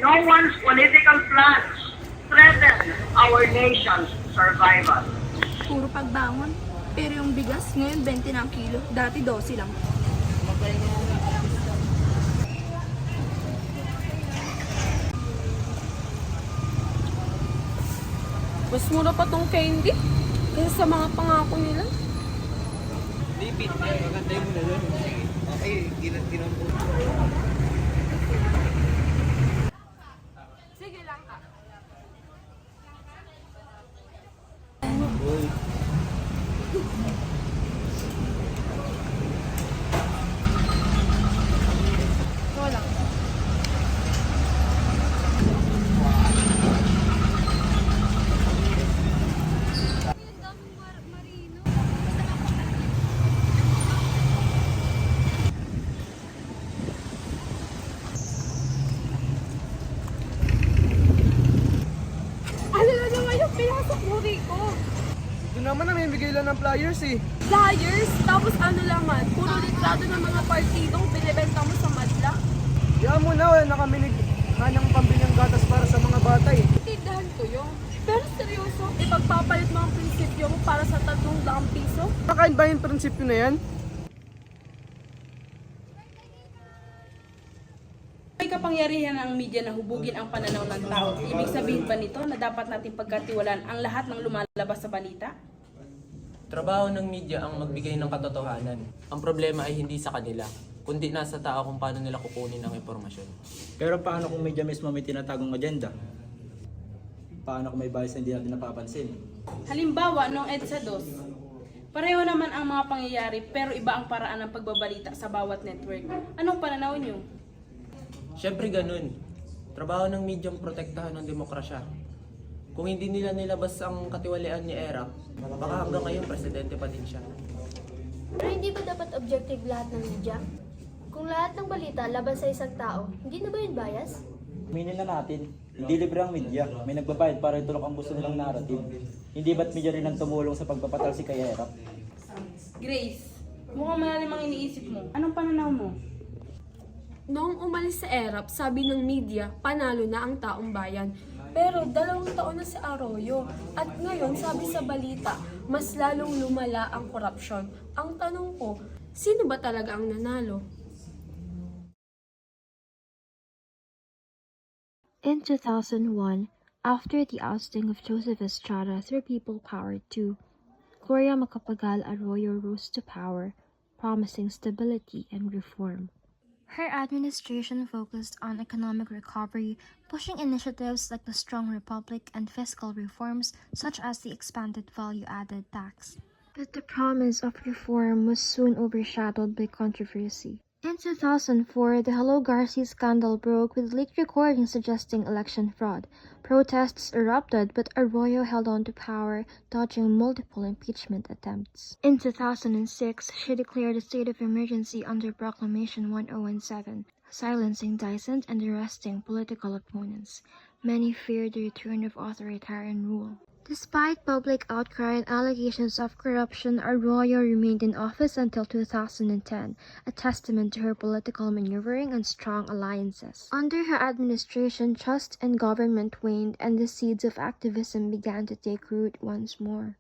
No one's political plans threaten our nation's survival. Puro pagbangon. Pero yung bigas, ngayon 20 na ang kilo. Dati 12 lang. Mas mura pa tong candy kaysa sa mga pangako nila. David, maganda yung muna doon. Okay, ginampo. Sige lang ka. Uy. Wala. Ano na naman yung pinasok mo, Rico? Ito naman namimigay lang ng flyers eh. Flyers? Tapos ano laman? Puro litrato ng mga partidong binibenta mo sa madla? Kaya mo na, wala na kami naghanang pambilang gatas para sa mga bata eh. Tindahan ko yun. Pero seryoso, ipagpapalit mo ang prinsipyo mo para sa 300 piso? Nakain ba yung prinsipyo na yan? May kapangyarihan ang media na hubugin ang pananaw ng tao. Ibig sabihin ba nito na dapat natin pagkatiwalaan ang lahat ng lumalabas sa balita? Trabaho ng media ang magbigay ng katotohanan. Ang problema ay hindi sa kanila, kundi nasa tao kung paano nila kukunin ang impormasyon. Pero paano kung media mismo may tinatagong agenda? Paano kung may bias na hindi natin napapansin? Halimbawa, noong EDSA 2, pareho naman ang mga pangyayari pero iba ang paraan ng pagbabalita sa bawat network. Anong pananaw niyo? Siyempre ganun. Trabaho ng media ang protektahan ng demokrasya. Kung hindi nila nilabas ang katiwalian ni Erap, baka hanggang ngayon presidente pa din siya. Pero hindi ba dapat objective lahat ng media? Kung lahat ng balita laban sa isang tao, hindi na ba yun bias? Aminin na natin, hindi libre ang media. May nagbabayad para itulok ang gusto nilang narrative. Hindi ba't media rin ang tumulong sa pagpapatal si kay Erap? Grace, mukhang malalim ang iniisip mo. Anong pananaw mo? Noong umalis sa ERAP, sabi ng media, panalo na ang taong bayan. Pero 2 taon na si Arroyo. At ngayon, sabi sa balita, mas lalong lumala ang korupsyon. Ang tanong ko, sino ba talaga ang nanalo? In 2001, after the ousting of Joseph Estrada through People Power II, Gloria Macapagal Arroyo rose to power, promising stability and reform. Her administration focused on economic recovery, pushing initiatives like the Strong Republic and fiscal reforms such as the expanded value-added tax. But the promise of reform was soon overshadowed by controversy. In 2004, the Hello Garcia scandal broke with leaked recordings suggesting election fraud. Protests erupted, but Arroyo held on to power, dodging multiple impeachment attempts. In 2006, she declared a state of emergency under Proclamation 1017, silencing dissent and arresting political opponents. Many feared the return of authoritarian rule. Despite public outcry and allegations of corruption, Arroyo remained in office until 2010, a testament to her political maneuvering and strong alliances. Under her administration, trust in government waned and the seeds of activism began to take root once more.